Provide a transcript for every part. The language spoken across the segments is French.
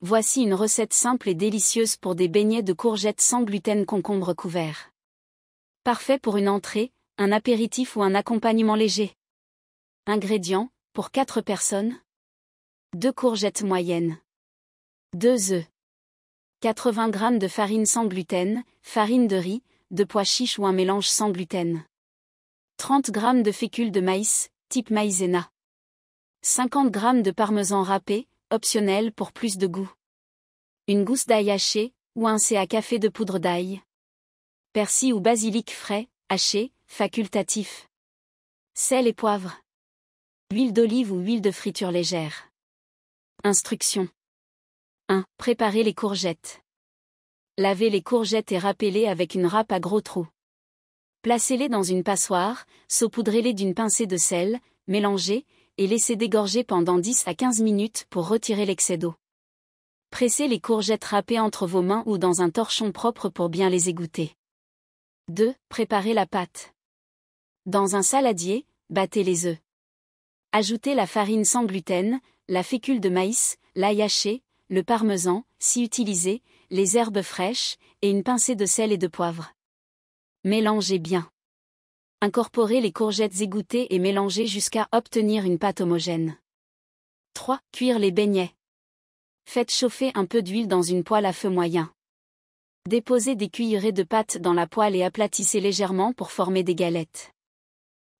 Voici une recette simple et délicieuse pour des beignets de courgettes sans gluten concombre couvert. Parfait pour une entrée, un apéritif ou un accompagnement léger. Ingrédients, pour 4 personnes. 2 courgettes moyennes. 2 œufs. 80 g de farine sans gluten, farine de riz, de pois chiches ou un mélange sans gluten. 30 g de fécule de maïs, type maïzena. 50 g de parmesan râpé, optionnel pour plus de goût. Une gousse d'ail haché, ou un thé à café de poudre d'ail. Persil ou basilic frais, haché, facultatif. Sel et poivre. Huile d'olive ou huile de friture légère. Instructions. 1. Préparez les courgettes. Lavez les courgettes et râpez-les avec une râpe à gros trous. Placez-les dans une passoire, saupoudrez-les d'une pincée de sel, mélangez, et laissez dégorger pendant 10 à 15 minutes pour retirer l'excès d'eau. Pressez les courgettes râpées entre vos mains ou dans un torchon propre pour bien les égoutter. 2. Préparez la pâte. Dans un saladier, battez les œufs. Ajoutez la farine sans gluten, la fécule de maïs, l'ail haché, le parmesan, si utilisé, les herbes fraîches, et une pincée de sel et de poivre. Mélangez bien. Incorporez les courgettes égouttées et mélangez jusqu'à obtenir une pâte homogène. 3. Cuire les beignets. Faites chauffer un peu d'huile dans une poêle à feu moyen. Déposez des cuillerées de pâte dans la poêle et aplatissez légèrement pour former des galettes.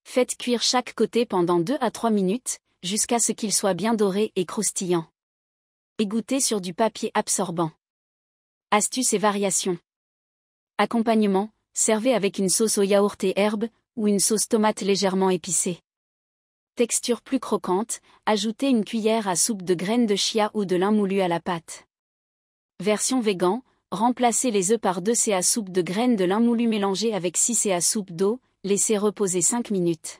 Faites cuire chaque côté pendant 2 à 3 minutes, jusqu'à ce qu'il soit bien doré et croustillant. Égouttez sur du papier absorbant. Astuces et variations. Accompagnement, servez avec une sauce au yaourt et herbes, ou une sauce tomate légèrement épicée. Texture plus croquante, ajoutez une cuillère à soupe de graines de chia ou de lin moulu à la pâte. Version végan, remplacez les œufs par 2 thé à soupe de graines de lin moulu mélangées avec 6 thé à soupe d'eau, laissez reposer 5 minutes.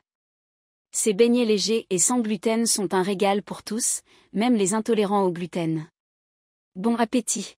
Ces beignets légers et sans gluten sont un régal pour tous, même les intolérants au gluten. Bon appétit!